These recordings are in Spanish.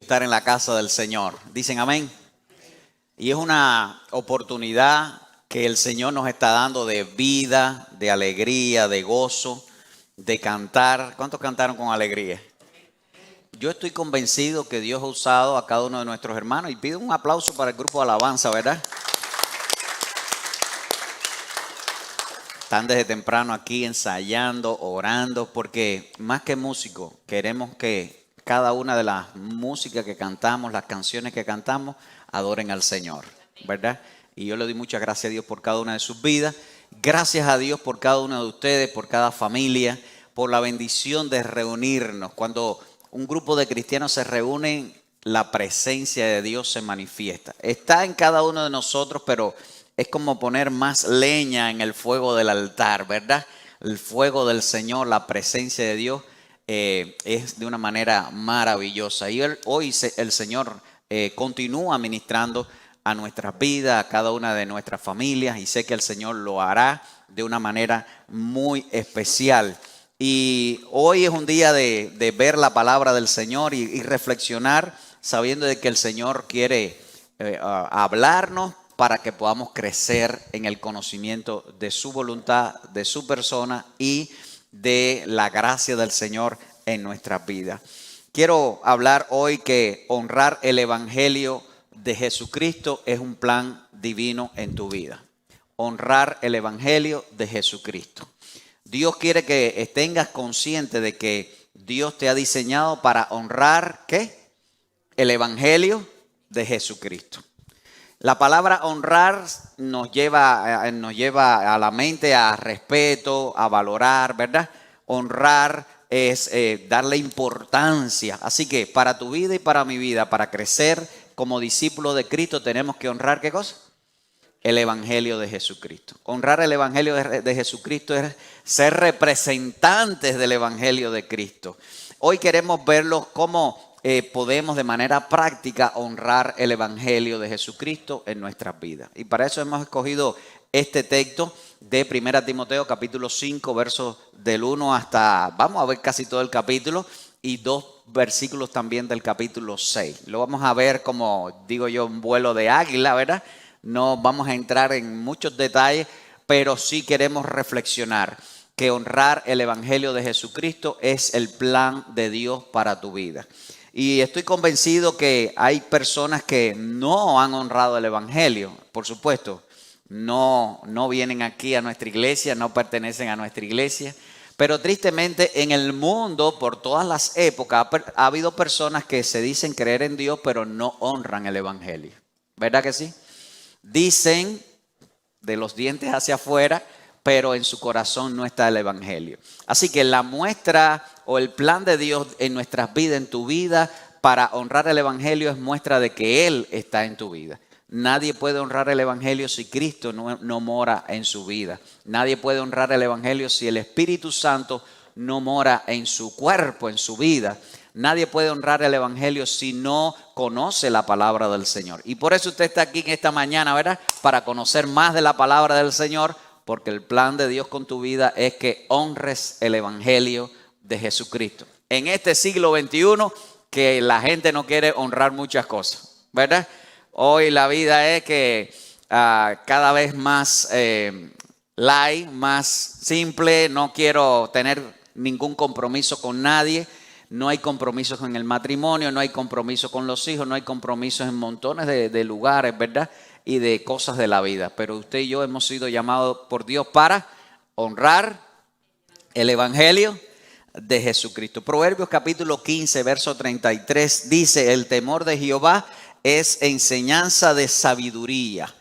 Estar en la casa del Señor. Dicen amén. Y es una oportunidad que el Señor nos está dando de vida, de alegría, de gozo, de cantar. ¿Cuántos cantaron con alegría? Yo estoy convencido que Dios ha usado a cada uno de nuestros hermanos y pido un aplauso para el grupo de alabanza, ¿verdad? Están desde temprano aquí ensayando, orando, porque más que músicos queremos que cada una de las músicas que cantamos, las canciones que cantamos, adoren al Señor, ¿verdad? Y yo le doy muchas gracias a Dios por cada una de sus vidas. Gracias a Dios por cada uno de ustedes, por cada familia, por la bendición de reunirnos. Cuando un grupo de cristianos se reúnen, la presencia de Dios se manifiesta. Está en cada uno de nosotros, pero es como poner más leña en el fuego del altar, ¿verdad? El fuego del Señor, la presencia de Dios. Es de una manera maravillosa. Y hoy el Señor continúa ministrando a nuestras vidas, a cada una de nuestras familias, y sé que el Señor lo hará de una manera muy especial. Y hoy es un día de ver la palabra del Señor y reflexionar, sabiendo de que el Señor quiere hablarnos para que podamos crecer en el conocimiento de su voluntad, de su persona y de la gracia del Señor en nuestras vidas. Quiero hablar hoy que honrar el Evangelio de Jesucristo es un plan divino en tu vida. Honrar el Evangelio de Jesucristo. Dios quiere que tengas consciente de que Dios te ha diseñado para honrar, ¿qué? El Evangelio de Jesucristo. La palabra honrar nos lleva a la mente a respeto, a valorar, ¿verdad? Honrar es darle importancia. Así que para tu vida y para mi vida, para crecer como discípulos de Cristo, tenemos que honrar, ¿qué cosa? El Evangelio de Jesucristo. Honrar el Evangelio de Jesucristo es ser representantes del Evangelio de Cristo. Hoy queremos verlo como podemos de manera práctica honrar el Evangelio de Jesucristo en nuestras vidas. Y para eso hemos escogido este texto de 1 Timoteo capítulo 5, versos del 1 hasta, vamos a ver casi todo el capítulo, y 2 versículos también del capítulo 6. Lo vamos a ver como, digo yo, un vuelo de águila, ¿verdad? No vamos a entrar en muchos detalles, pero sí queremos reflexionar que honrar el Evangelio de Jesucristo es el plan de Dios para tu vida. Y estoy convencido que hay personas que no han honrado el Evangelio, por supuesto, no vienen aquí a nuestra iglesia, no pertenecen a nuestra iglesia, pero tristemente en el mundo, por todas las épocas, ha habido personas que se dicen creer en Dios, pero no honran el Evangelio. ¿Verdad que sí? Dicen de los dientes hacia afuera, pero en su corazón no está el Evangelio. Así que la muestra o el plan de Dios en nuestras vidas, en tu vida, para honrar el Evangelio es muestra de que Él está en tu vida. Nadie puede honrar el Evangelio si Cristo no mora en su vida. Nadie puede honrar el Evangelio si el Espíritu Santo no mora en su cuerpo, en su vida. Nadie puede honrar el Evangelio si no conoce la palabra del Señor. Y por eso usted está aquí en esta mañana, ¿verdad? Para conocer más de la palabra del Señor, porque el plan de Dios con tu vida es que honres el Evangelio de Jesucristo. En este siglo XXI que la gente no quiere honrar muchas cosas, ¿verdad? Hoy la vida es que cada vez más light, más simple, no quiero tener ningún compromiso con nadie. No hay compromisos en el matrimonio, no hay compromiso con los hijos, no hay compromisos en montones de lugares, ¿verdad? Y de cosas de la vida. Pero usted y yo hemos sido llamados por Dios para honrar el Evangelio de Jesucristo. Proverbios capítulo 15, verso 33 dice: el temor de Jehová es enseñanza de sabiduría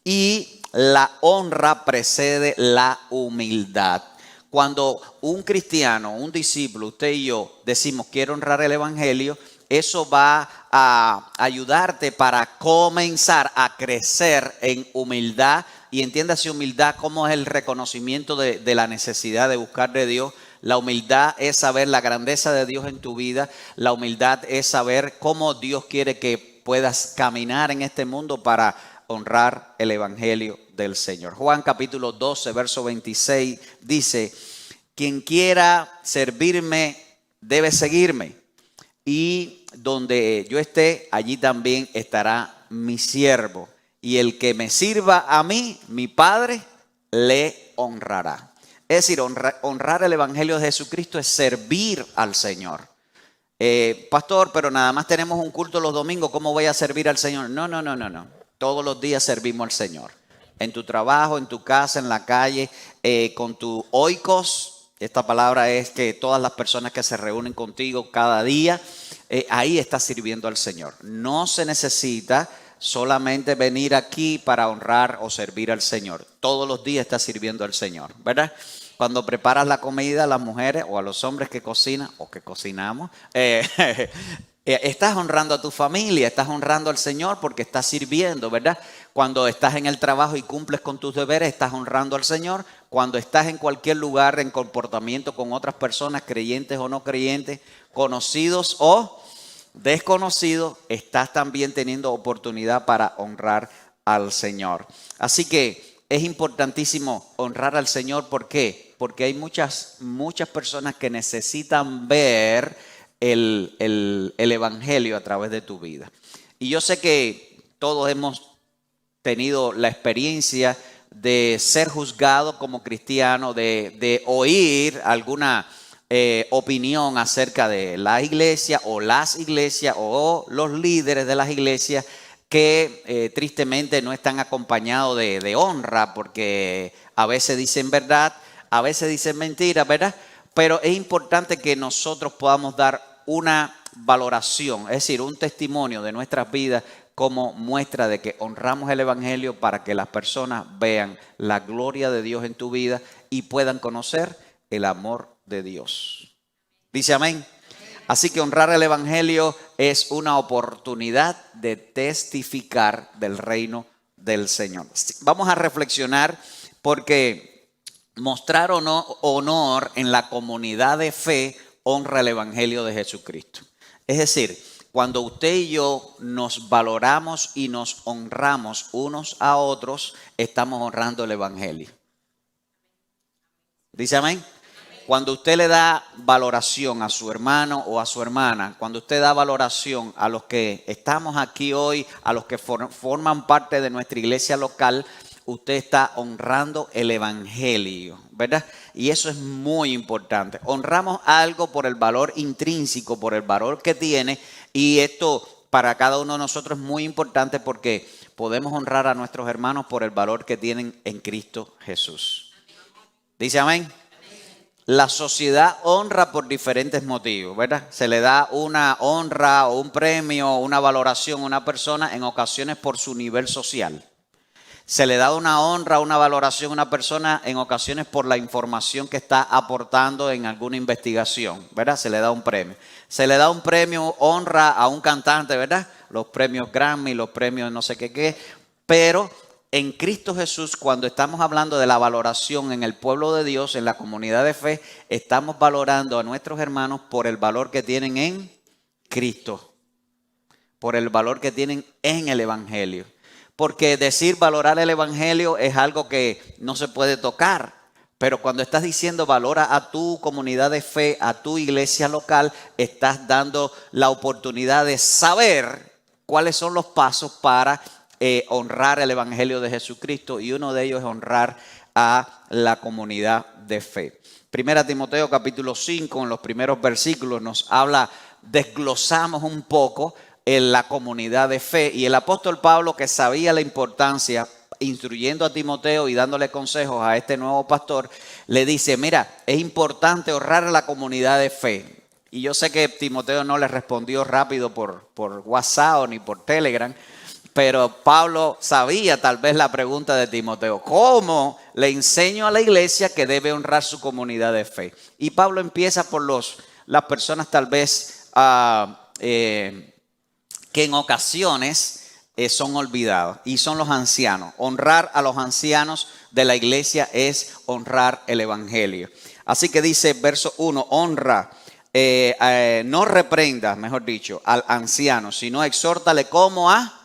y la honra precede la humildad. Cuando un cristiano, un discípulo, usted y yo decimos quiero honrar el Evangelio, eso va a ayudarte para comenzar a crecer en humildad. Y entiéndase humildad como es el reconocimiento de la necesidad de buscar de Dios. La humildad es saber la grandeza de Dios en tu vida. La humildad es saber cómo Dios quiere que puedas caminar en este mundo para honrar el Evangelio del Señor. Juan capítulo 12, verso 26 dice: quien quiera servirme debe seguirme. Y donde yo esté, allí también estará mi siervo. Y el que me sirva a mí, mi Padre, le honrará. Es decir, honrar el Evangelio de Jesucristo es servir al Señor. Pastor, pero nada más tenemos un culto los domingos, ¿cómo voy a servir al Señor? No. Todos los días servimos al Señor. En tu trabajo, en tu casa, en la calle, con tu oikos. Esta palabra es que todas las personas que se reúnen contigo cada día, ahí estás sirviendo al Señor. No se necesita solamente venir aquí para honrar o servir al Señor. Todos los días estás sirviendo al Señor, ¿verdad? Cuando preparas la comida a las mujeres o a los hombres que cocinan o que cocinamos, estás honrando a tu familia, estás honrando al Señor porque estás sirviendo, ¿verdad? Cuando estás en el trabajo y cumples con tus deberes, estás honrando al Señor. Cuando estás en cualquier lugar en comportamiento con otras personas, creyentes o no creyentes, conocidos o desconocidos, estás también teniendo oportunidad para honrar al Señor. Así que es importantísimo honrar al Señor. ¿Por qué? Porque hay muchas personas que necesitan ver el Evangelio a través de tu vida. Y yo sé que todos hemos tenido la experiencia de ser juzgado como cristiano, de oír alguna opinión acerca de la iglesia o las iglesias o los líderes de las iglesias que tristemente no están acompañados de honra, porque a veces dicen verdad, a veces dicen mentira, ¿verdad? Pero es importante que nosotros podamos dar una valoración, es decir, un testimonio de nuestras vidas como muestra de que honramos el Evangelio para que las personas vean la gloria de Dios en tu vida y puedan conocer el amor de Dios. Dice amén. Así que honrar el Evangelio es una oportunidad de testificar del reino del Señor. Vamos a reflexionar porque mostrar honor en la comunidad de fe honra el Evangelio de Jesucristo. Es decir, cuando usted y yo nos valoramos y nos honramos unos a otros, estamos honrando el Evangelio. ¿Dice amén? Cuando usted le da valoración a su hermano o a su hermana, cuando usted da valoración a los que estamos aquí hoy, a los que forman parte de nuestra iglesia local, usted está honrando el Evangelio, ¿verdad? Y eso es muy importante. Honramos algo por el valor intrínseco, por el valor que tiene, y esto para cada uno de nosotros es muy importante porque podemos honrar a nuestros hermanos por el valor que tienen en Cristo Jesús. ¿Dice amén? La sociedad honra por diferentes motivos, ¿verdad? Se le da una honra o un premio, una valoración a una persona en ocasiones por su nivel social. Se le da una honra, una valoración a una persona en ocasiones por la información que está aportando en alguna investigación, ¿verdad? Se le da un premio. Se le da un premio, honra a un cantante, ¿verdad? Los premios Grammy, los premios no sé qué. Pero en Cristo Jesús, cuando estamos hablando de la valoración en el pueblo de Dios, en la comunidad de fe, estamos valorando a nuestros hermanos por el valor que tienen en Cristo, por el valor que tienen en el Evangelio. Porque decir valorar el Evangelio es algo que no se puede tocar. Pero cuando estás diciendo valora a tu comunidad de fe, a tu iglesia local, estás dando la oportunidad de saber cuáles son los pasos para honrar el Evangelio de Jesucristo. Y uno de ellos es honrar a la comunidad de fe. Primera Timoteo capítulo 5, en los primeros versículos nos habla, desglosamos un poco en la comunidad de fe. Y el apóstol Pablo, que sabía la importancia, instruyendo a Timoteo y dándole consejos a este nuevo pastor, le dice, mira, es importante honrar a la comunidad de fe. Y yo sé que Timoteo no le respondió rápido por WhatsApp ni por Telegram, pero Pablo sabía tal vez la pregunta de Timoteo, ¿cómo le enseño a la iglesia que debe honrar su comunidad de fe? Y Pablo empieza por las personas tal vez que en ocasiones son olvidados, y son los ancianos. Honrar a los ancianos de la iglesia es honrar el Evangelio. Así que dice verso 1, honra, no reprendas, mejor dicho, al anciano, sino exhórtale como a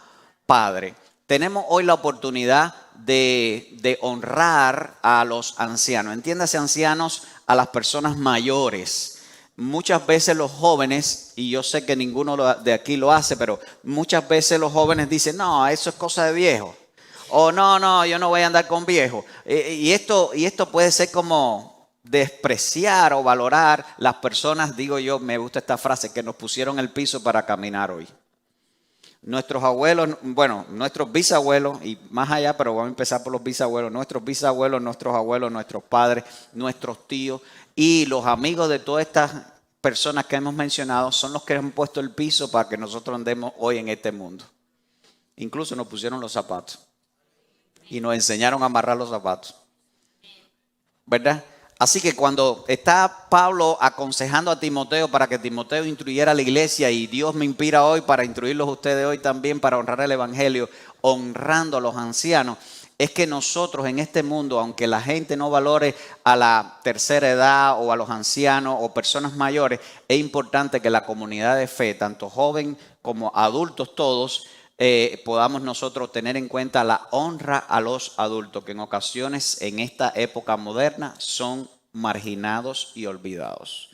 padre. Tenemos hoy la oportunidad de honrar a los ancianos. Entiéndase ancianos a las personas mayores. muchas veces los jóvenes, y yo sé que ninguno de aquí lo hace, pero muchas veces los jóvenes dicen, no, eso es cosa de viejo. O no, yo no voy a andar con viejo. Y esto puede ser como despreciar o valorar las personas, digo yo, me gusta esta frase, que nos pusieron el piso para caminar hoy. Nuestros abuelos, bueno, nuestros bisabuelos y más allá, pero vamos a empezar por los bisabuelos, nuestros bisabuelos, nuestros abuelos, nuestros padres, nuestros tíos y los amigos de todas estas personas que hemos mencionado son los que han puesto el piso para que nosotros andemos hoy en este mundo. Incluso nos pusieron los zapatos y nos enseñaron a amarrar los zapatos, ¿verdad? Así que cuando está Pablo aconsejando a Timoteo para que Timoteo instruyera a la iglesia, y Dios me inspira hoy para instruirlos a ustedes hoy también para honrar el evangelio, honrando a los ancianos, es que nosotros en este mundo, aunque la gente no valore a la tercera edad o a los ancianos o personas mayores, es importante que la comunidad de fe, tanto joven como adultos todos, podamos nosotros tener en cuenta la honra a los adultos, que en ocasiones en esta época moderna son marginados y olvidados.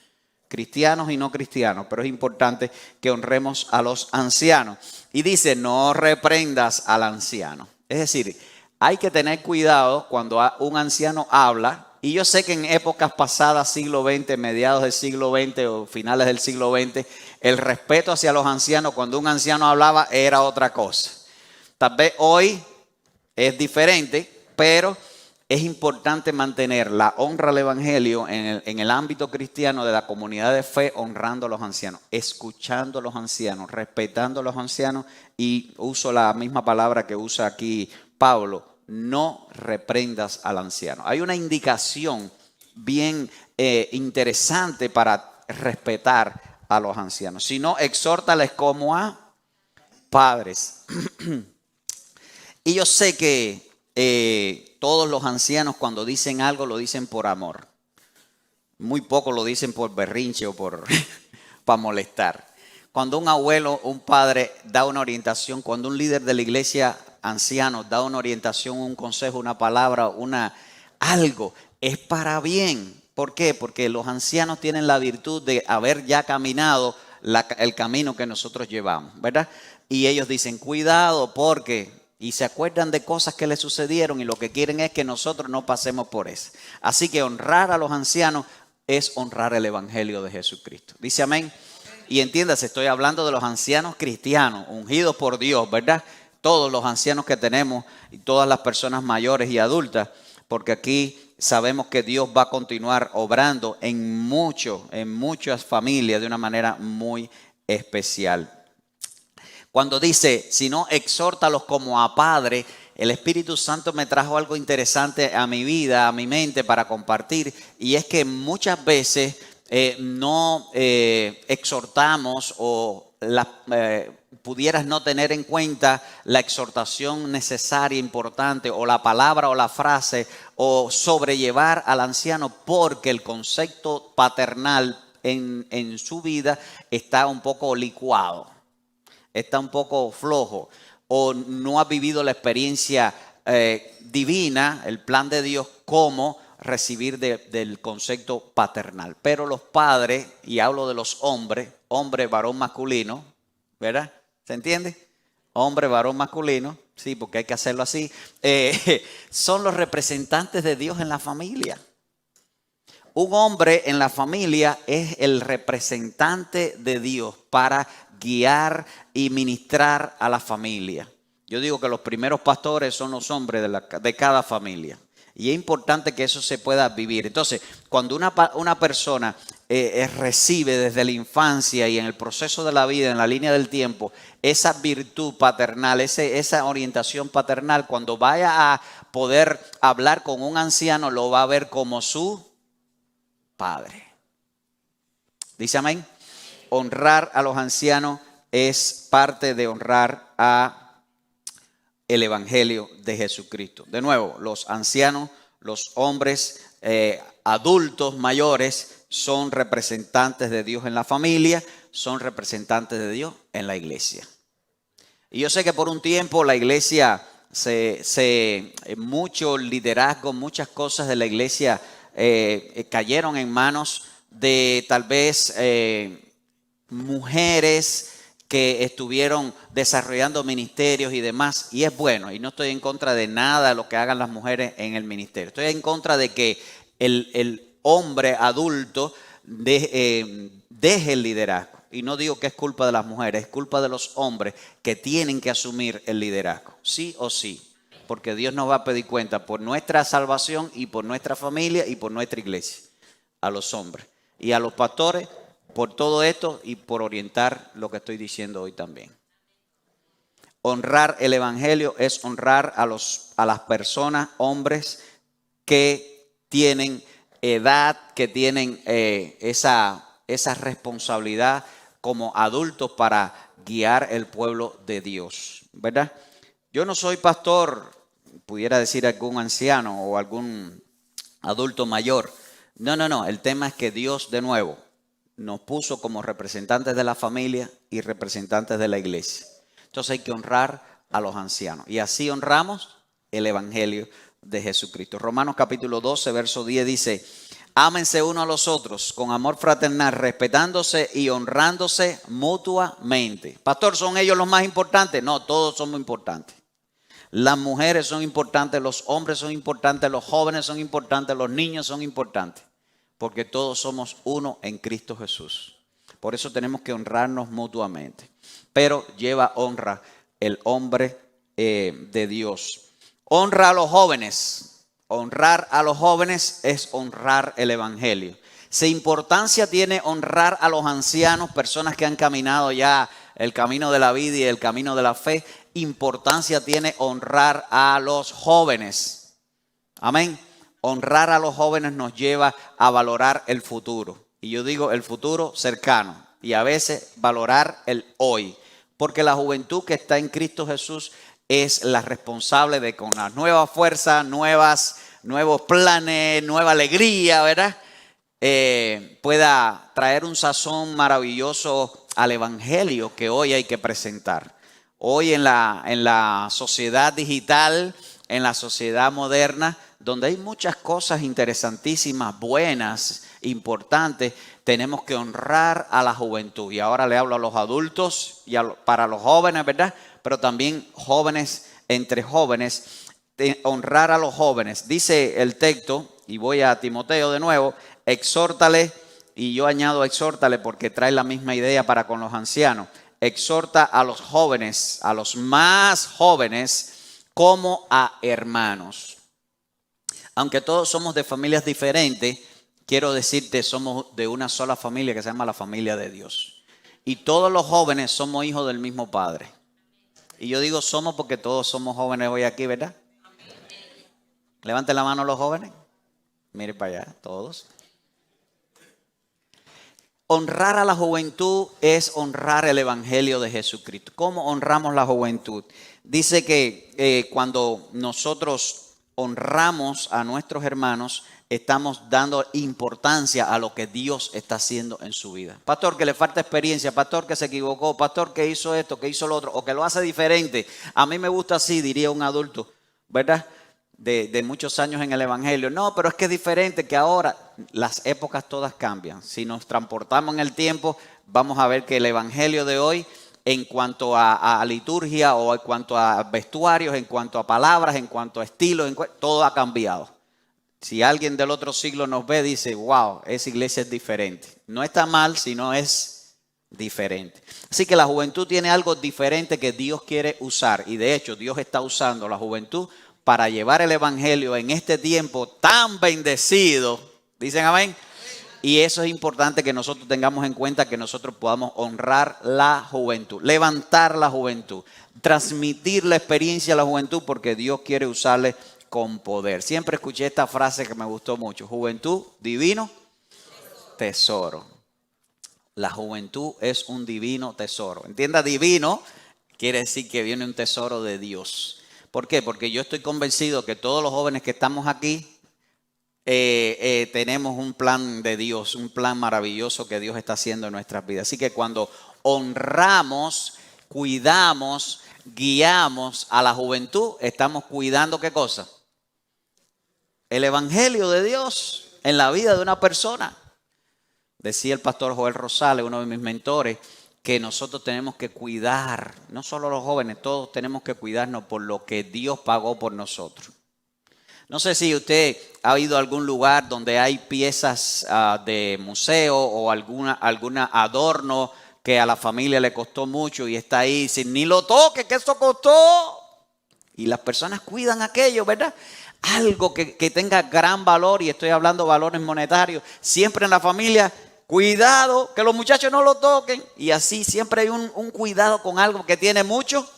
Cristianos y no cristianos, pero es importante que honremos a los ancianos. Y dice, no reprendas al anciano. Es decir, hay que tener cuidado cuando un anciano habla. Y yo sé que en épocas pasadas, siglo XX, mediados del siglo XX o finales del siglo XX, el respeto hacia los ancianos, cuando un anciano hablaba, era otra cosa. Tal vez hoy es diferente, pero es importante mantener la honra al evangelio en el ámbito cristiano de la comunidad de fe, honrando a los ancianos, escuchando a los ancianos, respetando a los ancianos, y uso la misma palabra que usa aquí Pablo. No reprendas al anciano. Hay una indicación bien interesante para respetar a los ancianos. Si no, exhórtales como a padres. Y yo sé que todos los ancianos cuando dicen algo lo dicen por amor. Muy poco lo dicen por berrinche o para molestar. Cuando un abuelo, un padre da una orientación, cuando un líder de la iglesia anciano da una orientación, un consejo, una palabra, algo, es para bien. ¿Por qué? Porque los ancianos tienen la virtud de haber ya caminado el camino que nosotros llevamos, ¿verdad? Y ellos dicen, cuidado porque, y se acuerdan de cosas que les sucedieron y lo que quieren es que nosotros no pasemos por eso. Así que honrar a los ancianos es honrar el evangelio de Jesucristo. Dice amén. Y entiéndase, estoy hablando de los ancianos cristianos, ungidos por Dios, ¿verdad? Todos los ancianos que tenemos y todas las personas mayores y adultas, porque aquí sabemos que Dios va a continuar obrando en muchas familias de una manera muy especial. Cuando dice, si no, exhórtalos como a padre, el Espíritu Santo me trajo algo interesante a mi vida, a mi mente para compartir, y es que muchas veces no exhortamos o pudieras no tener en cuenta la exhortación necesaria, importante, o la palabra o la frase, o sobrellevar al anciano, porque el concepto paternal en su vida está un poco licuado, está un poco flojo, o no ha vivido la experiencia divina, el plan de Dios, como recibir del concepto paternal. Pero los padres, y hablo de los hombres, hombre, varón masculino, ¿verdad? ¿Se entiende? Hombre, varón masculino, sí, porque hay que hacerlo así, son los representantes de Dios en la familia. Un hombre en la familia es el representante de Dios para guiar y ministrar a la familia. Yo digo que los primeros pastores son los hombres de cada familia. Y es importante que eso se pueda vivir. Entonces, cuando una persona recibe desde la infancia y en el proceso de la vida, en la línea del tiempo, esa virtud paternal, esa orientación paternal, cuando vaya a poder hablar con un anciano, lo va a ver como su padre. ¿Dice amén? Honrar a los ancianos es parte de honrar a el evangelio de Jesucristo. De nuevo, los ancianos, los hombres adultos mayores son representantes de Dios en la familia, son representantes de Dios en la iglesia. Y yo sé que por un tiempo la iglesia, mucho liderazgo, muchas cosas de la iglesia cayeron en manos de tal vez mujeres que estuvieron desarrollando ministerios y demás, y es bueno, y no estoy en contra de nada de lo que hagan las mujeres en el ministerio. Estoy en contra de que el hombre adulto deje el liderazgo. Y no digo que es culpa de las mujeres, es culpa de los hombres que tienen que asumir el liderazgo, sí o sí. Porque Dios nos va a pedir cuenta por nuestra salvación y por nuestra familia y por nuestra iglesia, a los hombres. Y a los pastores por todo esto y por orientar lo que estoy diciendo hoy también. Honrar el evangelio es honrar a las personas, hombres que tienen edad, que tienen esa responsabilidad como adultos para guiar el pueblo de Dios, ¿verdad? Yo no soy pastor, pudiera decir algún anciano o algún adulto mayor. No. El tema es que Dios de nuevo nos puso como representantes de la familia y representantes de la iglesia. Entonces hay que honrar a los ancianos. Y así honramos el evangelio de Jesucristo. Romanos capítulo 12, verso 10 dice: ámense unos a los otros con amor fraternal, respetándose y honrándose mutuamente. Pastor, ¿son ellos los más importantes? No, todos somos importantes. Las mujeres son importantes, los hombres son importantes, los jóvenes son importantes, los niños son importantes. Porque todos somos uno en Cristo Jesús. Por eso tenemos que honrarnos mutuamente. Pero lleva honra el hombre de Dios. Honra a los jóvenes. Honrar a los jóvenes es honrar el evangelio. ¿Qué importancia tiene honrar a los ancianos, personas que han caminado ya el camino de la vida y el camino de la fe? Importancia tiene honrar a los jóvenes. Amén. Honrar a los jóvenes nos lleva a valorar el futuro. Y yo digo el futuro cercano. Y a veces valorar el hoy. Porque la juventud que está en Cristo Jesús es la responsable de con las nuevas fuerzas, nuevos planes, nueva alegría, ¿verdad? Pueda traer un sazón maravilloso al evangelio que hoy hay que presentar. Hoy en la sociedad digital, en la sociedad moderna, donde hay muchas cosas interesantísimas, buenas, importantes, tenemos que honrar a la juventud. Y ahora le hablo a los adultos y para los jóvenes, ¿verdad? Pero también jóvenes, entre jóvenes, honrar a los jóvenes. Dice el texto, y voy a Timoteo de nuevo, exhórtale, y yo añado exhórtale porque trae la misma idea para con los ancianos. Exhorta a los jóvenes, a los más jóvenes, como a hermanos. Aunque todos somos de familias diferentes, quiero decirte, somos de una sola familia que se llama la familia de Dios. Y todos los jóvenes somos hijos del mismo Padre. Y yo digo somos porque todos somos jóvenes hoy aquí, ¿verdad? Levanten la mano los jóvenes. Mire para allá, todos. Honrar a la juventud es honrar el evangelio de Jesucristo. ¿Cómo honramos la juventud? Dice que cuando nosotros honramos a nuestros hermanos, estamos dando importancia a lo que Dios está haciendo en su vida. Pastor, que le falta experiencia, pastor, que se equivocó, pastor, que hizo esto, que hizo lo otro, o que lo hace diferente. A mí me gusta así, diría un adulto, ¿verdad? De muchos años en el evangelio. No, pero es que es diferente, que ahora las épocas todas cambian. Si nos transportamos en el tiempo, vamos a ver que el evangelio de hoy, en cuanto a liturgia o en cuanto a vestuarios, en cuanto a palabras, en cuanto a estilo, todo ha cambiado. Si alguien del otro siglo nos ve, dice, wow, esa iglesia es diferente. No está mal, sino es diferente. Así que la juventud tiene algo diferente que Dios quiere usar. Y de hecho, Dios está usando la juventud para llevar el evangelio en este tiempo tan bendecido. ¿Dicen amén? Y eso es importante que nosotros tengamos en cuenta, que nosotros podamos honrar la juventud, levantar la juventud, transmitir la experiencia a la juventud, porque Dios quiere usarle con poder. Siempre escuché esta frase que me gustó mucho: juventud, divino tesoro. La juventud es un divino tesoro. Entienda, divino quiere decir que viene un tesoro de Dios. ¿Por qué? Porque yo estoy convencido que todos los jóvenes que estamos aquí tenemos un plan de Dios, un plan maravilloso que Dios está haciendo en nuestras vidas. Así que cuando honramos, cuidamos, guiamos a la juventud, estamos cuidando ¿qué cosa? El evangelio de Dios en la vida de una persona. Decía el pastor Joel Rosales, uno de mis mentores, que nosotros tenemos que cuidar, no solo los jóvenes, todos tenemos que cuidarnos por lo que Dios pagó por nosotros. No sé si usted ha ido a algún lugar donde hay piezas de museo o alguna adorno que a la familia le costó mucho y está ahí sin ni lo toque, que eso costó. Y las personas cuidan aquello, ¿verdad? Algo que tenga gran valor, y estoy hablando de valores monetarios, siempre en la familia, cuidado, que los muchachos no lo toquen. Y así siempre hay un cuidado con algo que tiene mucho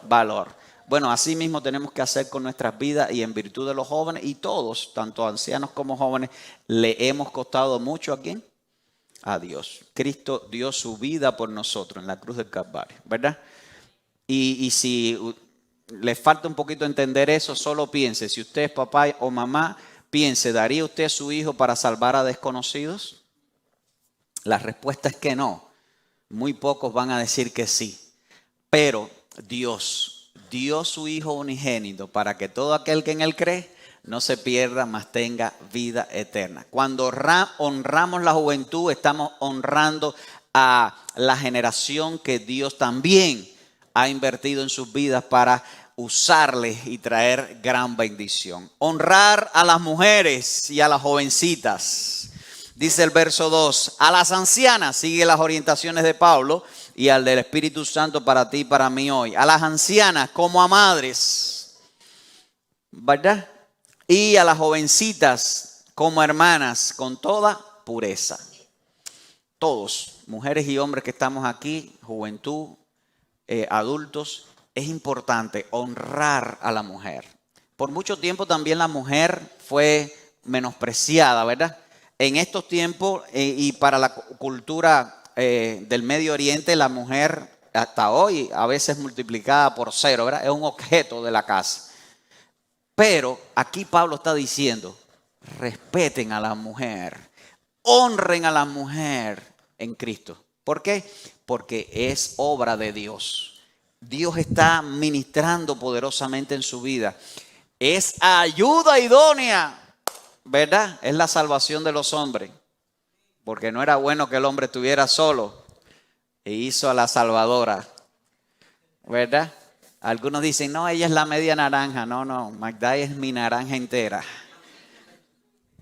valor. Bueno, así mismo tenemos que hacer con nuestras vidas y en virtud de los jóvenes, y todos, tanto ancianos como jóvenes, le hemos costado mucho ¿a quién? A Dios. Cristo dio su vida por nosotros en la cruz del Calvario, ¿verdad? Y si le falta un poquito entender eso, solo piense, si usted es papá o mamá, piense, ¿daría usted a su hijo para salvar a desconocidos? La respuesta es que no. Muy pocos van a decir que sí. Pero Dios dio su Hijo unigénito para que todo aquel que en Él cree no se pierda, mas tenga vida eterna. Cuando honramos la juventud, estamos honrando a la generación que Dios también ha invertido en sus vidas para usarles y traer gran bendición. Honrar a las mujeres y a las jovencitas. Dice el verso 2, a las ancianas, sigue las orientaciones de Pablo y al del Espíritu Santo para ti y para mí hoy. A las ancianas como a madres, ¿verdad? Y a las jovencitas como hermanas con toda pureza. Todos, mujeres y hombres que estamos aquí, juventud, adultos, es importante honrar a la mujer. Por mucho tiempo también la mujer fue menospreciada, ¿verdad? En estos tiempos y para la cultura del Medio Oriente, la mujer hasta hoy a veces multiplicada por 0, ¿verdad? Es un objeto de la casa. Pero aquí Pablo está diciendo, respeten a la mujer, honren a la mujer en Cristo. ¿Por qué? Porque es obra de Dios. Dios está ministrando poderosamente en su vida. Es ayuda idónea, ¿verdad? Es la salvación de los hombres. Porque no era bueno que el hombre estuviera solo. E hizo a la salvadora, ¿verdad? Algunos dicen, no, ella es la media naranja. No, Magda es mi naranja entera.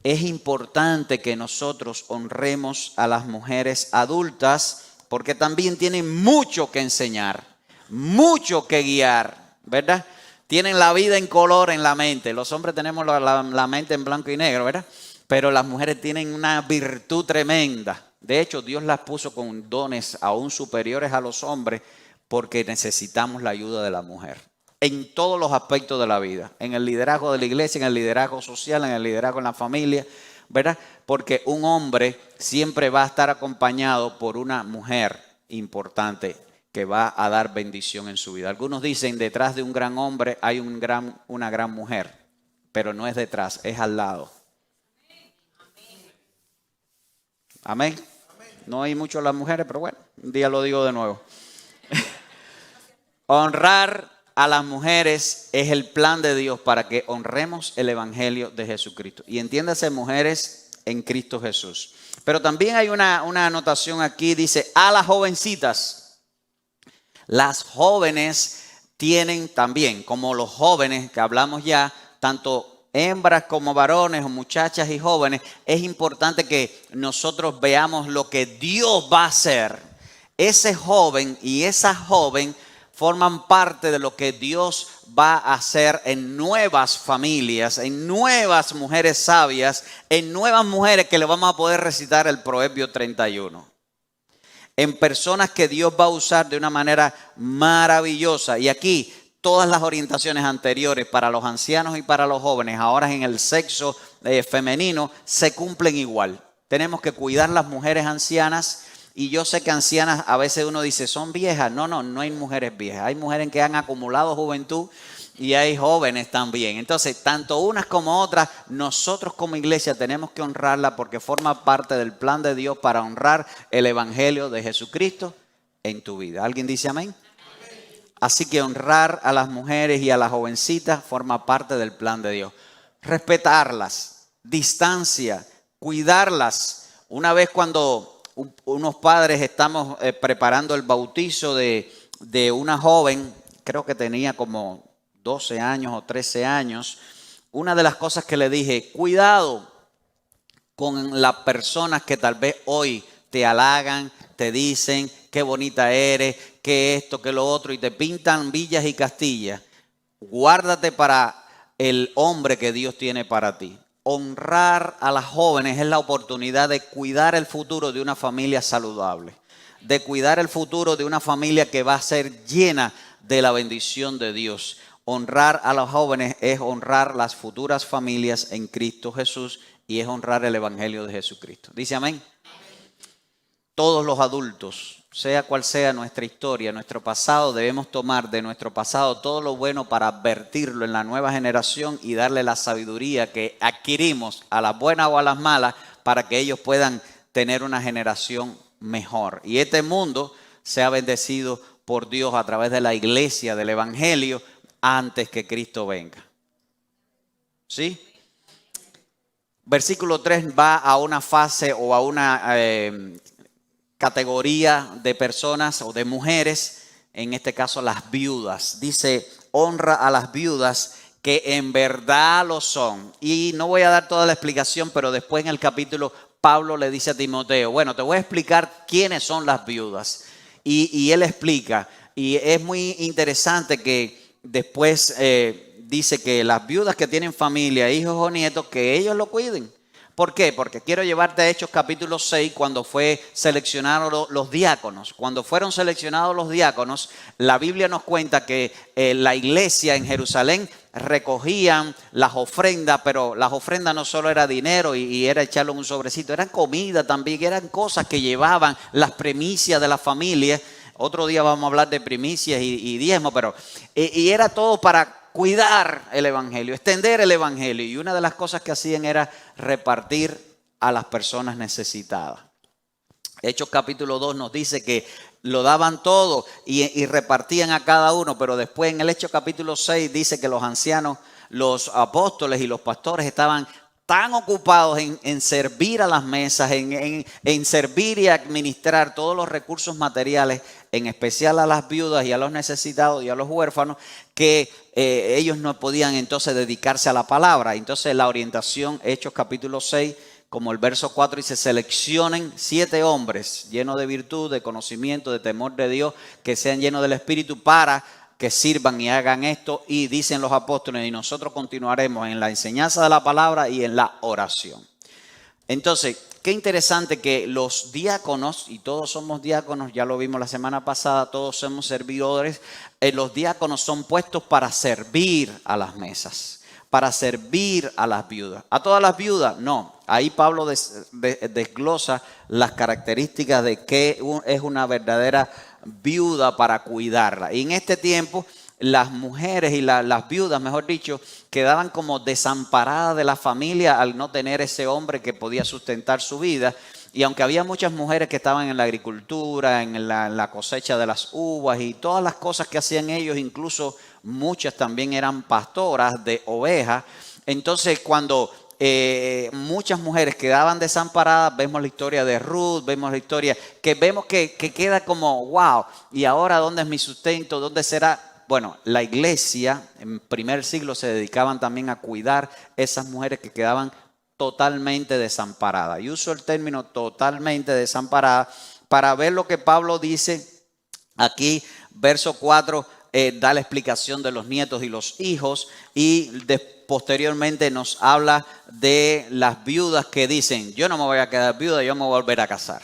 Es importante que nosotros honremos a las mujeres adultas porque también tienen mucho que enseñar, mucho que guiar, ¿verdad? Tienen la vida en color en la mente. Los hombres tenemos la mente en blanco y negro, ¿verdad? Pero las mujeres tienen una virtud tremenda. De hecho, Dios las puso con dones aún superiores a los hombres porque necesitamos la ayuda de la mujer. En todos los aspectos de la vida. En el liderazgo de la iglesia, en el liderazgo social, en el liderazgo en la familia, ¿verdad? Porque un hombre siempre va a estar acompañado por una mujer importante que va a dar bendición en su vida. Algunos dicen, detrás de un gran hombre hay una gran mujer, pero no es detrás, es al lado. Amén. No hay mucho las mujeres, pero bueno, un día lo digo de nuevo. Honrar a las mujeres es el plan de Dios para que honremos el evangelio de Jesucristo. Y entiéndase, mujeres en Cristo Jesús. Pero también hay una anotación aquí, dice, a las jovencitas. Las jóvenes tienen también, como los jóvenes que hablamos ya, tanto hembras como varones o muchachas y jóvenes, es importante que nosotros veamos lo que Dios va a hacer. Ese joven y esa joven forman parte de lo que Dios va a hacer en nuevas familias, en nuevas mujeres sabias, en nuevas mujeres que le vamos a poder recitar el Proverbio 31. En personas que Dios va a usar de una manera maravillosa. Y aquí todas las orientaciones anteriores para los ancianos y para los jóvenes, ahora en el sexo femenino, se cumplen igual. Tenemos que cuidar las mujeres ancianas. Y yo sé que ancianas, a veces uno dice, son viejas. No hay mujeres viejas. Hay mujeres que han acumulado juventud y hay jóvenes también. Entonces, tanto unas como otras, nosotros como iglesia tenemos que honrarla porque forma parte del plan de Dios para honrar el evangelio de Jesucristo en tu vida. ¿Alguien dice amén? Así que honrar a las mujeres y a las jovencitas forma parte del plan de Dios. Respetarlas, distancia, cuidarlas, Una vez cuando unos padres estamos preparando el bautizo de una joven, creo que tenía como 12 años o 13 años, una de las cosas que le dije, cuidado con las personas que tal vez hoy te halagan, te dicen qué bonita eres, qué esto, qué lo otro, y te pintan villas y castillas. Guárdate para el hombre que Dios tiene para ti. Honrar a las jóvenes es la oportunidad de cuidar el futuro de una familia saludable, de cuidar el futuro de una familia que va a ser llena de la bendición de Dios. Honrar a los jóvenes es honrar las futuras familias en Cristo Jesús y es honrar el Evangelio de Jesucristo. ¿Dice amén? Todos los adultos, sea cual sea nuestra historia, nuestro pasado, debemos tomar de nuestro pasado todo lo bueno para advertirlo en la nueva generación y darle la sabiduría que adquirimos a las buenas o a las malas para que ellos puedan tener una generación mejor. Y este mundo sea bendecido por Dios a través de la iglesia, del Evangelio, antes que Cristo venga. ¿Sí? Versículo 3 va a una fase o a una categoría de personas o de mujeres, en este caso las viudas. Dice, honra a las viudas que en verdad lo son. Y no voy a dar toda la explicación, pero después en el capítulo Pablo le dice a Timoteo, bueno, te voy a explicar quiénes son las viudas. Y él explica, y es muy interesante que después dice que las viudas que tienen familia, hijos o nietos, que ellos lo cuiden. ¿Por qué? Porque quiero llevarte a Hechos capítulo 6 cuando fue seleccionados los diáconos. Cuando fueron seleccionados los diáconos, la Biblia nos cuenta que la iglesia en Jerusalén recogían las ofrendas, pero las ofrendas no solo era dinero y era echarlo en un sobrecito, eran comida también, eran cosas que llevaban las primicias de la familia. Otro día vamos a hablar de primicias y diezmo, pero y era todo para cuidar el evangelio, extender el evangelio. Y una de las cosas que hacían era repartir a las personas necesitadas. Hechos capítulo 2 nos dice que lo daban todo y repartían a cada uno, pero después en el Hechos capítulo 6 dice que los ancianos, los apóstoles y los pastores estaban tan ocupados en servir a las mesas, en servir y administrar todos los recursos materiales, en especial a las viudas y a los necesitados y a los huérfanos, que ellos no podían entonces dedicarse a la palabra. Entonces la orientación, Hechos capítulo 6, como el verso 4 dice, seleccionen 7 hombres llenos de virtud, de conocimiento, de temor de Dios, que sean llenos del Espíritu para que sirvan y hagan esto. Y dicen los apóstoles, y nosotros continuaremos en la enseñanza de la palabra y en la oración. Entonces, qué interesante que los diáconos, y todos somos diáconos, ya lo vimos la semana pasada, todos somos servidores, los diáconos son puestos para servir a las mesas, para servir a las viudas. ¿A todas las viudas? No. Ahí Pablo desglosa las características de qué es una verdadera viuda para cuidarla. Y en este tiempo las mujeres y las viudas, mejor dicho, quedaban como desamparadas de la familia al no tener ese hombre que podía sustentar su vida. Y aunque había muchas mujeres que estaban en la agricultura, en la cosecha de las uvas y todas las cosas que hacían ellos, incluso muchas también eran pastoras de ovejas. Entonces cuando muchas mujeres quedaban desamparadas, vemos la historia de Ruth, vemos la historia que vemos que queda como wow, y ahora ¿dónde es mi sustento? ¿Dónde será? Bueno, la iglesia en primer siglo se dedicaban también a cuidar esas mujeres que quedaban totalmente desamparadas. Y uso el término totalmente desamparada para ver lo que Pablo dice aquí, verso 4, da la explicación de los nietos y los hijos, y posteriormente nos habla de las viudas que dicen, yo no me voy a quedar viuda, yo me voy a volver a casar.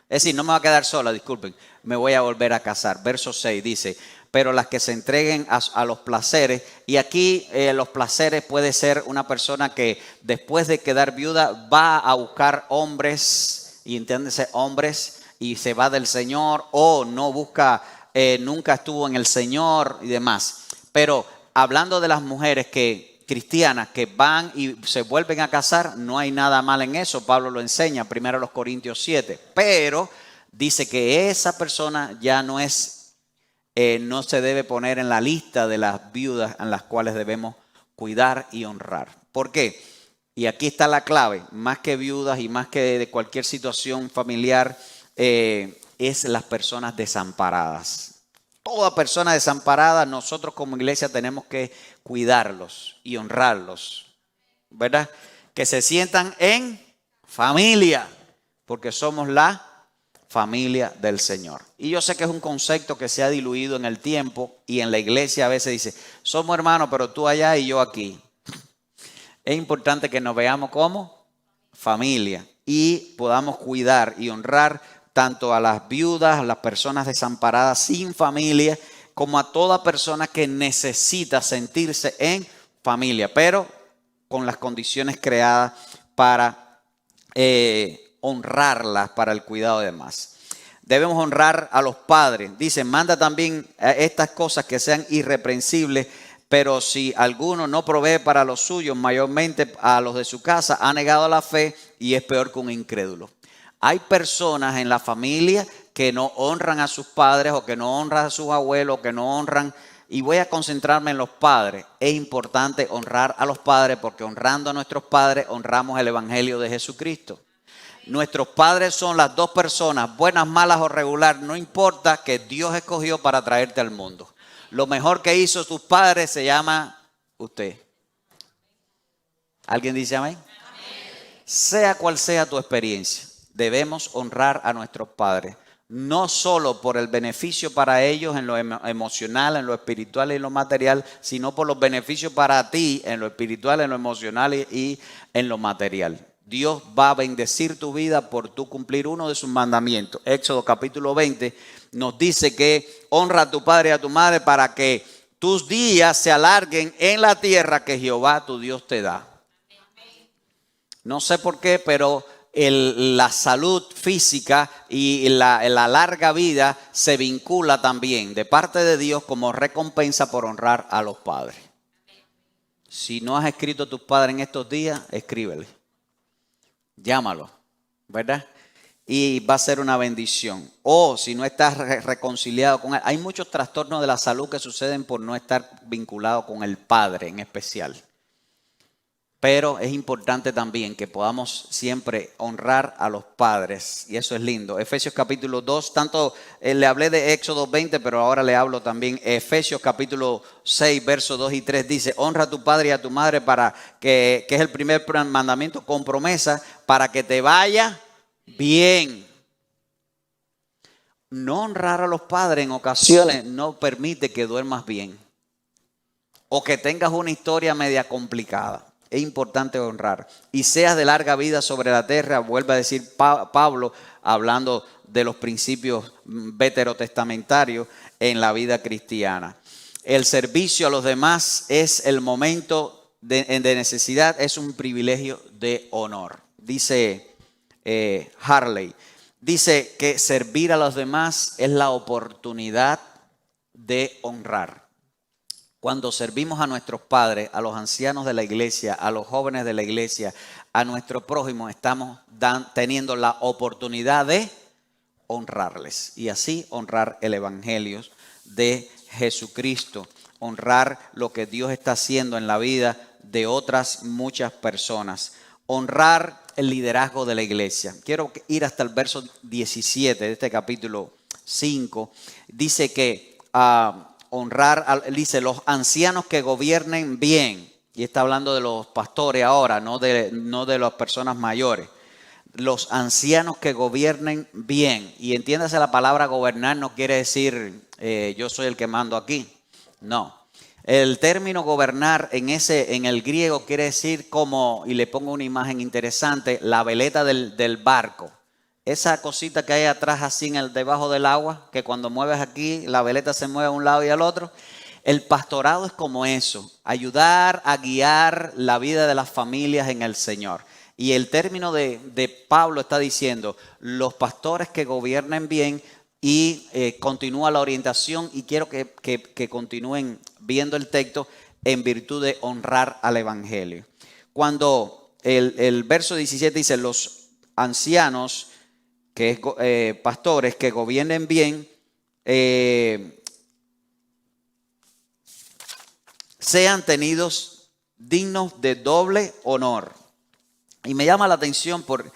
Es decir, no me voy a quedar sola, disculpen, me voy a volver a casar. Verso 6 dice, pero las que se entreguen a los placeres, y aquí los placeres puede ser una persona que después de quedar viuda va a buscar hombres, y entiéndese, hombres, y se va del Señor, o no busca, nunca estuvo en el Señor y demás. Pero hablando de las mujeres cristianas que van y se vuelven a casar, no hay nada mal en eso. Pablo lo enseña, 1 Corintios 7. Pero dice que esa persona ya no se debe poner en la lista de las viudas en las cuales debemos cuidar y honrar. ¿Por qué? y aquí está la clave, más que viudas y más que de cualquier situación familiar, es las personas desamparadas. Toda persona desamparada, nosotros como iglesia tenemos que cuidarlos y honrarlos, ¿verdad? Que se sientan en familia, porque somos la familia del Señor. Y yo sé que es un concepto que se ha diluido en el tiempo y en la iglesia a veces dice, somos hermanos, pero tú allá y yo aquí. Es importante que nos veamos como familia y podamos cuidar y honrar tanto a las viudas, a las personas desamparadas sin familia, como a toda persona que necesita sentirse en familia, pero con las condiciones creadas para honrarlas, para el cuidado de demás. Debemos honrar a los padres. Dice, manda también estas cosas que sean irreprensibles, pero si alguno no provee para los suyos, mayormente a los de su casa, ha negado la fe y es peor que un incrédulo. Hay personas en la familia que no honran a sus padres o que no honran a sus abuelos, o que no honran, y voy a concentrarme en los padres. Es importante honrar a los padres porque honrando a nuestros padres honramos el evangelio de Jesucristo. Nuestros padres son las dos personas, buenas, malas o regular, no importa, que Dios escogió para traerte al mundo. Lo mejor que hizo tus padres se llama usted. ¿Alguien dice amén? Amén. Sea cual sea tu experiencia, debemos honrar a nuestros padres. No solo por el beneficio para ellos en lo emocional, en lo espiritual y en lo material, sino por los beneficios para ti en lo espiritual, en lo emocional y en lo material. Dios va a bendecir tu vida por tu cumplir uno de sus mandamientos. Éxodo capítulo 20 nos dice que honra a tu padre y a tu madre para que tus días se alarguen en la tierra que Jehová tu Dios te da. No sé por qué, pero la salud física y la larga vida se vincula también de parte de Dios como recompensa por honrar a los padres. Si no has escrito a tus padres en estos días, escríbele. Llámalo, ¿verdad? Y va a ser una bendición. O si no estás reconciliado con él. Hay muchos trastornos de la salud que suceden por no estar vinculado con el Padre en especial. Pero es importante también que podamos siempre honrar a los padres. Y eso es lindo. Efesios capítulo 2, tanto le hablé de Éxodo 20, pero ahora le hablo también. Efesios capítulo 6, versos 2 y 3 dice, honra a tu padre y a tu madre para que es el primer mandamiento con promesa, para que te vaya bien. No honrar a los padres en ocasiones no permite que duermas bien. O que tengas una historia media complicada. Es importante honrar. Y seas de larga vida sobre la tierra, vuelve a decir Pablo, hablando de los principios veterotestamentarios en la vida cristiana. El servicio a los demás es el momento de necesidad, es un privilegio de honor. Dice Harley, dice que servir a los demás es la oportunidad de honrar. Cuando servimos a nuestros padres, a los ancianos de la iglesia, a los jóvenes de la iglesia, a nuestro prójimo, estamos teniendo la oportunidad de honrarles. Y así honrar el evangelio de Jesucristo. Honrar lo que Dios está haciendo en la vida de otras muchas personas. Honrar el liderazgo de la iglesia. Quiero ir hasta el verso 17 de este capítulo 5. Dice que honrar, dice, los ancianos que gobiernen bien, y está hablando de los pastores ahora, no de las personas mayores. Los ancianos que gobiernen bien, y entiéndase la palabra gobernar no quiere decir yo soy el que mando aquí, no. El término gobernar en el griego quiere decir como, y le pongo una imagen interesante, la veleta del barco. Esa cosita que hay atrás así debajo del agua, que cuando mueves aquí, la veleta se mueve a un lado y al otro. El pastorado es como eso, ayudar a guiar la vida de las familias en el Señor. Y el término de Pablo está diciendo, los pastores que gobiernen bien y continúa la orientación. Y quiero que continúen viendo el texto en virtud de honrar al evangelio. Cuando el verso 17 dice, los ancianos que es pastores que gobiernen bien, sean tenidos dignos de doble honor. Y me llama la atención por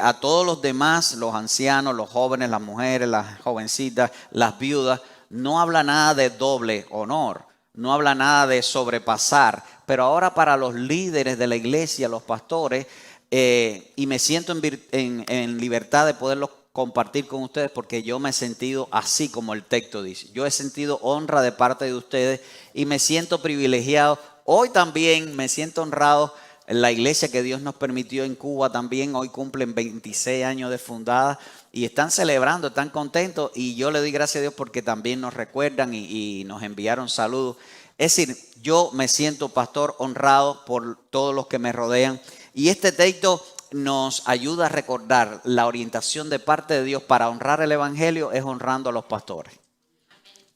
a todos los demás, los ancianos, los jóvenes, las mujeres, las jovencitas, las viudas, no habla nada de doble honor, no habla nada de sobrepasar. Pero ahora para los líderes de la iglesia, los pastores, y me siento en libertad de poderlos compartir con ustedes porque yo me he sentido así como el texto dice. Yo he sentido honra de parte de ustedes y me siento privilegiado. Hoy también me siento honrado. La iglesia que Dios nos permitió en Cuba también, hoy cumplen 26 años de fundada y están celebrando, están contentos y yo le doy gracias a Dios porque también nos recuerdan y nos enviaron saludos. Es decir, yo me siento, pastor, honrado por todos los que me rodean y este texto nos ayuda a recordar la orientación de parte de Dios para honrar el evangelio es honrando a los pastores.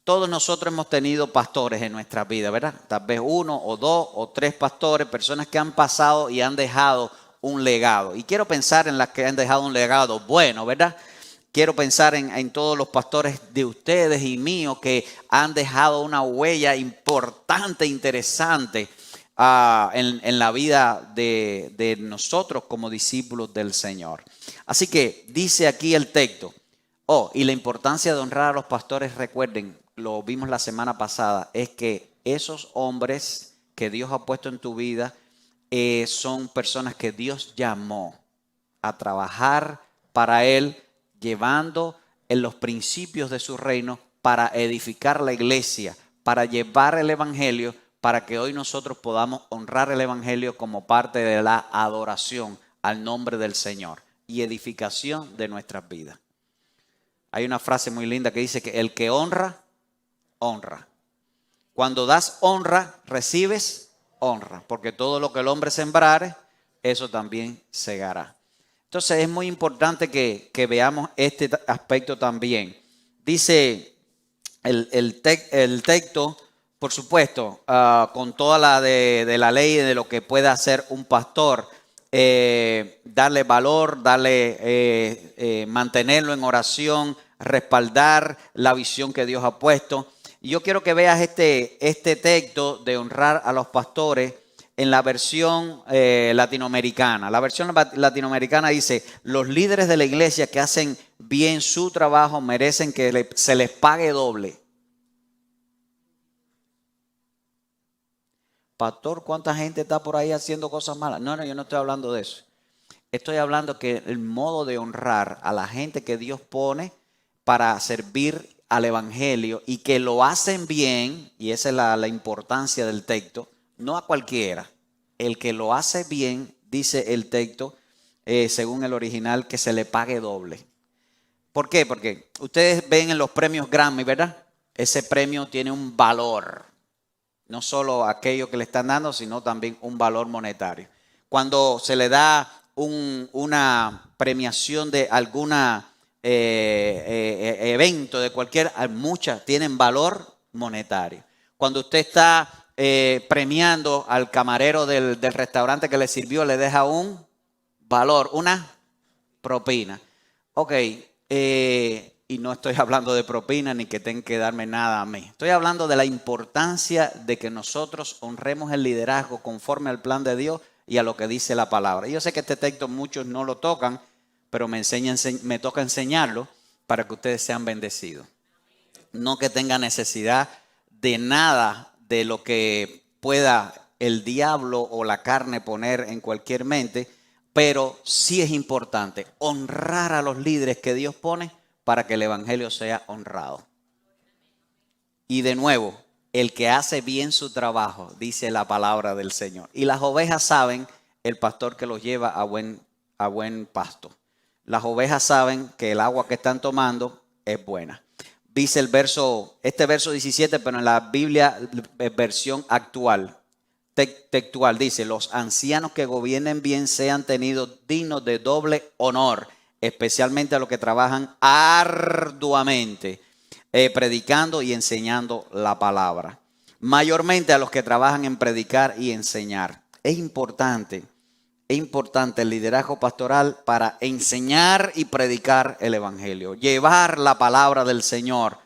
Todos nosotros hemos tenido pastores en nuestra vida, ¿verdad? Tal vez 1 o 2 o 3 pastores, personas que han pasado y han dejado un legado. Y quiero pensar en las que han dejado un legado bueno, ¿verdad? Quiero pensar en todos los pastores de ustedes y míos que han dejado una huella importante, interesante en la vida de nosotros como discípulos del Señor. Así que dice aquí el texto, y la importancia de honrar a los pastores, recuerden, lo vimos la semana pasada, es que esos hombres que Dios ha puesto en tu vida son personas que Dios llamó a trabajar para Él, llevando en los principios de su reino para edificar la iglesia, para llevar el evangelio, para que hoy nosotros podamos honrar el evangelio como parte de la adoración al nombre del Señor y edificación de nuestras vidas. Hay una frase muy linda que dice que el que honra, honra. Cuando das honra, recibes honra, porque todo lo que el hombre sembrare, eso también segará. Entonces es muy importante que veamos este aspecto también. Dice el texto, por supuesto, con toda la de la ley de lo que puede hacer un pastor, darle valor, mantenerlo en oración, respaldar la visión que Dios ha puesto. Y yo quiero que veas este texto de honrar a los pastores en la versión latinoamericana. La versión latinoamericana dice, los líderes de la iglesia que hacen bien su trabajo merecen que se les pague doble. Pastor, ¿cuánta gente está por ahí haciendo cosas malas? No, yo no estoy hablando de eso. Estoy hablando que el modo de honrar a la gente que Dios pone para servir al evangelio y que lo hacen bien, y esa es la importancia del texto, no a cualquiera. El que lo hace bien, dice el texto, según el original, que se le pague doble. ¿Por qué? Porque ustedes ven en los premios Grammy, ¿verdad? Ese premio tiene un valor. No solo aquello que le están dando, sino también un valor monetario. Cuando se le da una premiación de alguna evento, de muchas tienen valor monetario. Cuando usted está premiando al camarero del restaurante que le sirvió, le deja un valor, una propina. Ok, y no estoy hablando de propina ni que tengan que darme nada a mí. Estoy hablando de la importancia de que nosotros honremos el liderazgo conforme al plan de Dios y a lo que dice la palabra. Yo sé que este texto muchos no lo tocan, pero me toca enseñarlo para que ustedes sean bendecidos. No que tengan necesidad de nada de lo que pueda el diablo o la carne poner en cualquier mente, pero sí es importante honrar a los líderes que Dios pone para que el evangelio sea honrado. Y de nuevo, el que hace bien su trabajo, dice la palabra del Señor. Y las ovejas saben el pastor que los lleva a buen pasto. Las ovejas saben que el agua que están tomando es buena. Dice este verso 17, pero en la Biblia versión actual, textual, dice, los ancianos que gobiernen bien sean tenidos dignos de doble honor, especialmente a los que trabajan arduamente, predicando y enseñando la palabra. Mayormente a los que trabajan en predicar y enseñar. Es importante el liderazgo pastoral para enseñar y predicar el evangelio. Llevar la palabra del Señor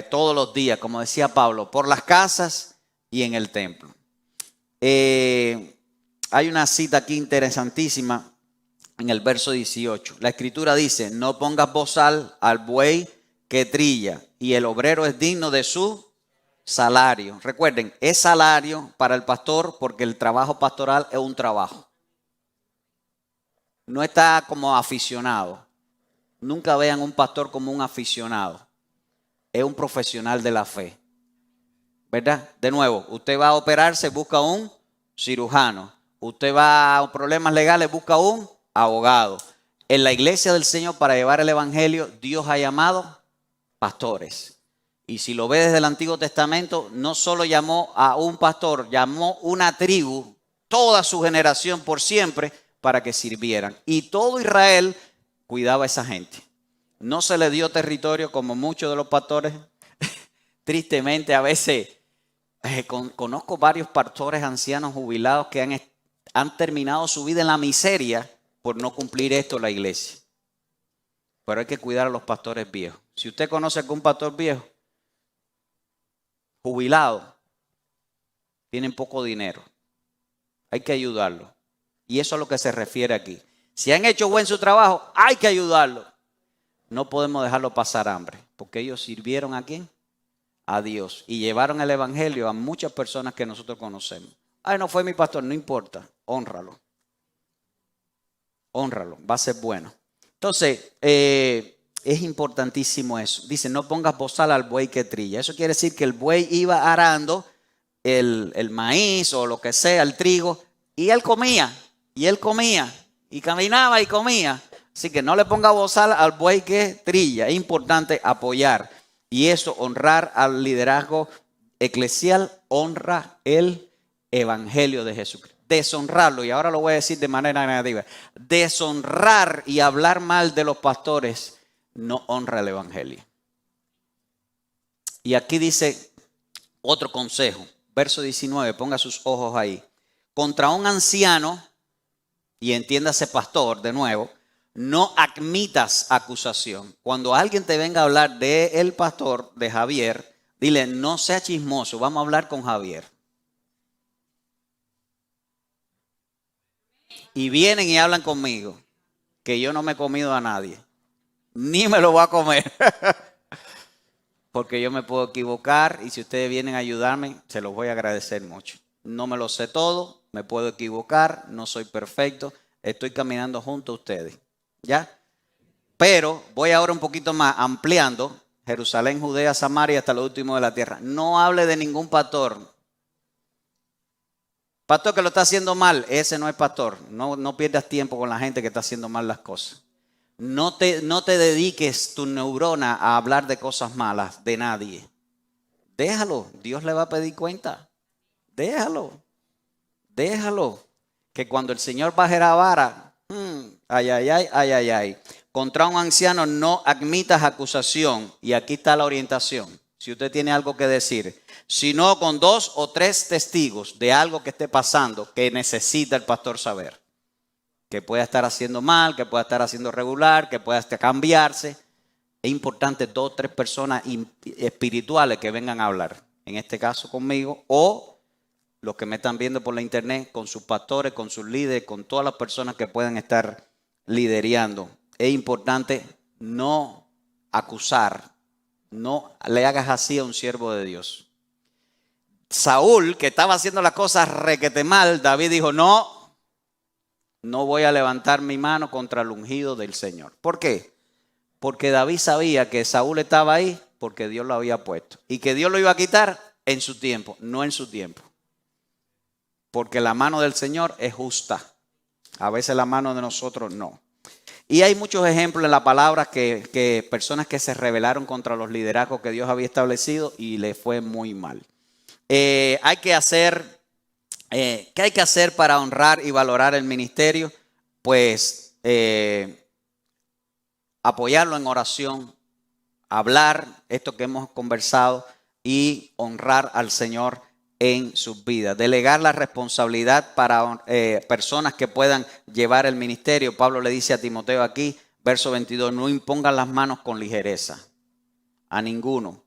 todos los días, como decía Pablo, por las casas y en el templo. hay una cita aquí interesantísima en el verso 18. La escritura dice, no pongas bozal al buey que trilla, y el obrero es digno de su salario. Recuerden, es salario para el pastor porque el trabajo pastoral es un trabajo. No está como aficionado. Nunca vean un pastor como un aficionado. Es un profesional de la fe. ¿Verdad? De nuevo, usted va a operarse, busca un cirujano. Usted va a problemas legales, busca un abogado. En la iglesia del Señor, para llevar el evangelio, Dios ha llamado pastores. Y si lo ve desde el Antiguo Testamento, no solo llamó a un pastor, llamó una tribu, toda su generación por siempre, para que sirvieran. Y todo Israel cuidaba a esa gente. No se le dio territorio como muchos de los pastores. Tristemente, a veces conozco varios pastores ancianos jubilados que han terminado su vida en la miseria por no cumplir esto en la iglesia. Pero hay que cuidar a los pastores viejos. Si usted conoce a algún pastor viejo, jubilado, tienen poco dinero, hay que ayudarlo. Y eso es a lo que se refiere aquí. Si han hecho buen su trabajo, hay que ayudarlo. No podemos dejarlo pasar hambre, porque ellos sirvieron ¿a quién? A Dios. Y llevaron el evangelio a muchas personas que nosotros conocemos. Ay, no fue mi pastor, no importa, hónralo. Hónralo, va a ser bueno. Entonces, es importantísimo eso. Dice, no pongas bozal al buey que trilla. Eso quiere decir que el buey iba arando el maíz o lo que sea, el trigo, y él comía, y caminaba y comía. Así que no le ponga bozal al buey que trilla. Es importante apoyar. Y eso, honrar al liderazgo eclesial, honra el evangelio de Jesucristo. Deshonrarlo, y ahora lo voy a decir de manera negativa, deshonrar y hablar mal de los pastores no honra el evangelio. Y aquí dice otro consejo, verso 19, ponga sus ojos ahí. Contra un anciano, y entiéndase pastor de nuevo, no admitas acusación. Cuando alguien te venga a hablar del pastor, de Javier, dile, no sea chismoso, vamos a hablar con Javier. Y vienen y hablan conmigo, que yo no me he comido a nadie, ni me lo voy a comer. Porque yo me puedo equivocar y si ustedes vienen a ayudarme, se los voy a agradecer mucho. No me lo sé todo, me puedo equivocar, no soy perfecto, estoy caminando junto a ustedes. ¿Ya? Pero voy ahora un poquito más ampliando, Jerusalén, Judea, Samaria, hasta lo último de la tierra. No hable de ningún pastor. Pastor que lo está haciendo mal, ese no es pastor. No pierdas tiempo con la gente que está haciendo mal las cosas. No te dediques tu neurona a hablar de cosas malas de nadie. Déjalo, Dios le va a pedir cuenta. Déjalo. Que cuando el Señor baje la vara, ay. Contra un anciano no admitas acusación. Y aquí está la orientación. Si usted tiene algo que decir, sino con 2 o 3 testigos de algo que esté pasando que necesita el pastor saber. Que pueda estar haciendo mal, que pueda estar haciendo regular, que pueda hasta cambiarse. Es importante 2 o 3 personas espirituales que vengan a hablar. En este caso conmigo o los que me están viendo por la internet, con sus pastores, con sus líderes, con todas las personas que puedan estar liderando. Es importante no acusar, no le hagas así a un siervo de Dios. Saúl, que estaba haciendo las cosas requete mal, David dijo, no voy a levantar mi mano contra el ungido del Señor. ¿Por qué? Porque David sabía que Saúl estaba ahí porque Dios lo había puesto. Y que Dios lo iba a quitar en su tiempo, no en su tiempo. Porque la mano del Señor es justa. A veces la mano de nosotros no. Y hay muchos ejemplos en la palabra que personas que se rebelaron contra los liderazgos que Dios había establecido y le fue muy mal. ¿Qué hay que hacer para honrar y valorar el ministerio? Pues apoyarlo en oración, hablar esto que hemos conversado y honrar al Señor en sus vidas. Delegar la responsabilidad para personas que puedan llevar el ministerio. Pablo le dice a Timoteo aquí, verso 22, no impongan las manos con ligereza a ninguno.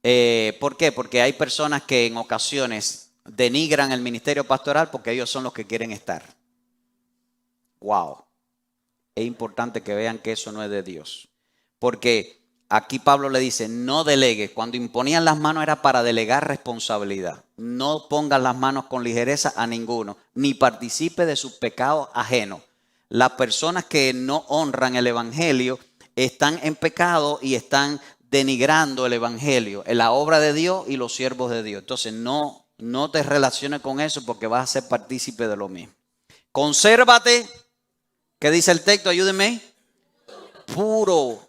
¿Por qué? Porque hay personas que en ocasiones denigran el ministerio pastoral porque ellos son los que quieren estar. Wow. Es importante que vean que eso no es de Dios. Porque aquí Pablo le dice, no delegues. Cuando imponían las manos era para delegar responsabilidad. No pongas las manos con ligereza a ninguno, ni participe de sus pecados ajenos. Las personas que no honran el evangelio están en pecado y están denigrando el evangelio, la obra de Dios y los siervos de Dios. Entonces no te relaciones con eso porque vas a ser partícipe de lo mismo. Consérvate. ¿Qué dice el texto? Ayúdenme. Puro,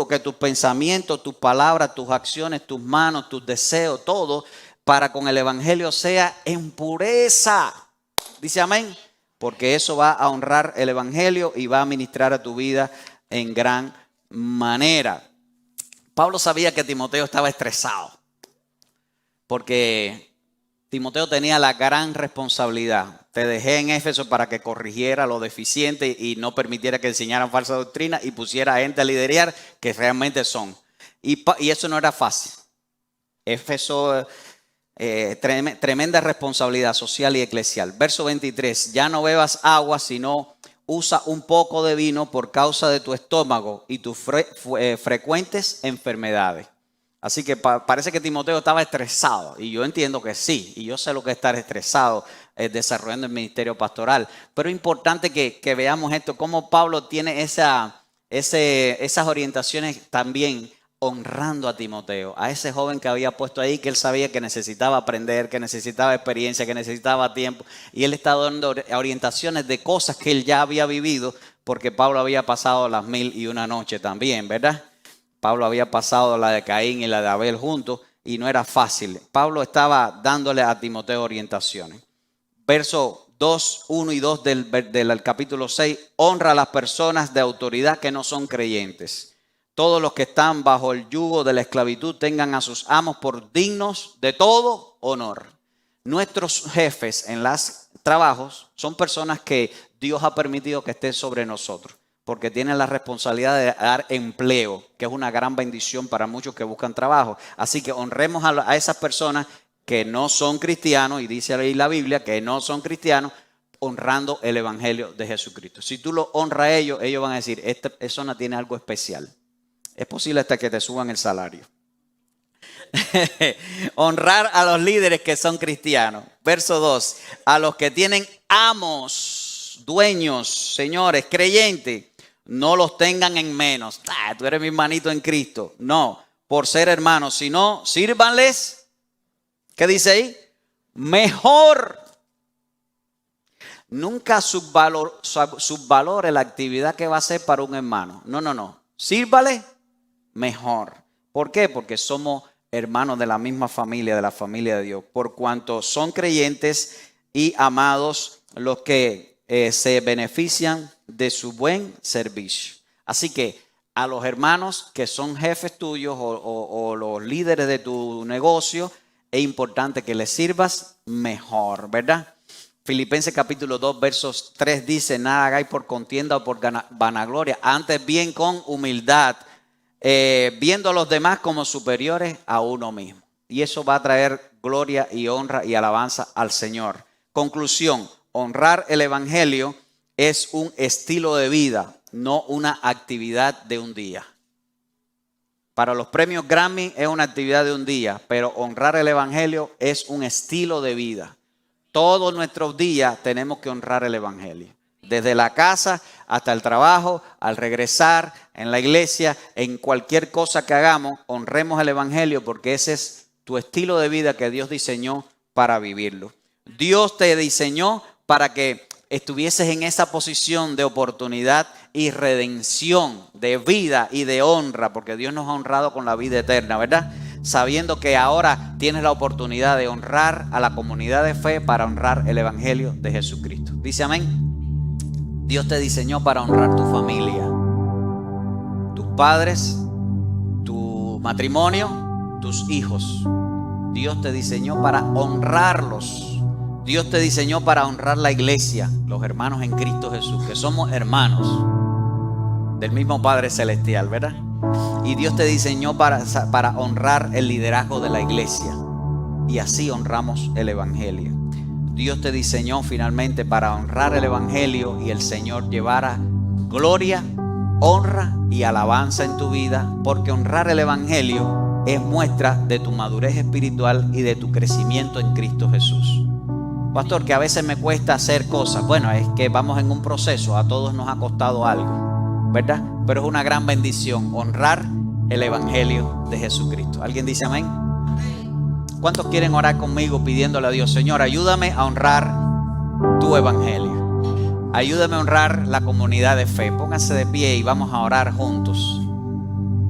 que tus pensamientos, tus palabras, tus acciones, tus manos, tus deseos, todo para con el evangelio sea en pureza. Dice amén. Porque eso va a honrar el evangelio y va a ministrar a tu vida en gran manera. Pablo sabía que Timoteo estaba estresado. Porque Timoteo tenía la gran responsabilidad. Te dejé en Éfeso para que corrigiera lo deficiente y no permitiera que enseñaran falsa doctrina y pusiera a gente a liderar que realmente son. Y eso no era fácil. Éfeso, tremenda responsabilidad social y eclesial. Verso 23, ya no bebas agua, sino usa un poco de vino por causa de tu estómago y tus frecuentes enfermedades. Así que parece que Timoteo estaba estresado y yo entiendo que sí, y yo sé lo que es estar estresado desarrollando el ministerio pastoral, pero es importante que veamos esto, cómo Pablo tiene esas orientaciones también honrando a Timoteo, a ese joven que había puesto ahí, que él sabía que necesitaba aprender, que necesitaba experiencia, que necesitaba tiempo, y él está dando orientaciones de cosas que él ya había vivido, porque Pablo había pasado las 1001 noches también, ¿verdad? Pablo había pasado la de Caín y la de Abel juntos y no era fácil. Pablo estaba dándole a Timoteo orientaciones. Verso 2, 1 y 2 del capítulo 6. Honra a las personas de autoridad que no son creyentes. Todos los que están bajo el yugo de la esclavitud tengan a sus amos por dignos de todo honor. Nuestros jefes en los trabajos son personas que Dios ha permitido que estén sobre nosotros, porque tienen la responsabilidad de dar empleo, que es una gran bendición para muchos que buscan trabajo. Así que honremos a esas personas que no son cristianos, y dice ahí la Biblia que no son cristianos, honrando el evangelio de Jesucristo. Si tú lo honras a ellos, ellos van a decir, esta persona tiene algo especial. Es posible hasta que te suban el salario. Honrar a los líderes que son cristianos. Verso 2, a los que tienen amos, dueños, señores, creyentes, no los tengan en menos. Tú eres mi hermanito en Cristo. No, por ser hermanos, sino sírvanles. ¿Qué dice ahí? Mejor. Nunca subvalore la actividad que va a hacer para un hermano. No. Sírvale mejor. ¿Por qué? Porque somos hermanos de la misma familia, de la familia de Dios. Por cuanto son creyentes y amados los que se benefician de su buen servicio. Así que a los hermanos que son jefes tuyos o los líderes de tu negocio, es importante que les sirvas mejor, ¿verdad? Filipenses capítulo 2, versos 3 dice, nada hagáis por contienda o por vanagloria, antes bien con humildad, viendo a los demás como superiores a uno mismo. Y eso va a traer gloria y honra y alabanza al Señor. Conclusión, honrar el evangelio es un estilo de vida, no una actividad de un día. Para los premios Grammy es una actividad de un día, pero honrar el evangelio es un estilo de vida. Todos nuestros días tenemos que honrar el evangelio. Desde la casa hasta el trabajo, al regresar, en la iglesia, en cualquier cosa que hagamos, honremos el evangelio porque ese es tu estilo de vida que Dios diseñó para vivirlo. Dios te diseñó para que estuvieses en esa posición de oportunidad y redención, de vida y de honra, porque Dios nos ha honrado con la vida eterna, ¿verdad? Sabiendo que ahora tienes la oportunidad de honrar a la comunidad de fe para honrar el evangelio de Jesucristo. Dice amén. Dios te diseñó para honrar tu familia, tus padres, tu matrimonio, tus hijos. Dios te diseñó para honrarlos. Dios te diseñó para honrar la iglesia, los hermanos en Cristo Jesús, que somos hermanos del mismo Padre Celestial, ¿verdad? Y Dios te diseñó para honrar el liderazgo de la iglesia. y así honramos el evangelio. Dios te diseñó finalmente para honrar el evangelio y el Señor llevara gloria, honra y alabanza en tu vida, porque honrar el evangelio es muestra de tu madurez espiritual y de tu crecimiento en Cristo Jesús. Pastor, que a veces me cuesta hacer cosas. Bueno, es que vamos en un proceso, a todos nos ha costado algo, ¿verdad? Pero es una gran bendición honrar el evangelio de Jesucristo. ¿Alguien dice amén? ¿Cuántos quieren orar conmigo pidiéndole a Dios, Señor, ayúdame a honrar tu evangelio? Ayúdame a honrar la comunidad de fe. Pónganse de pie y vamos a orar juntos.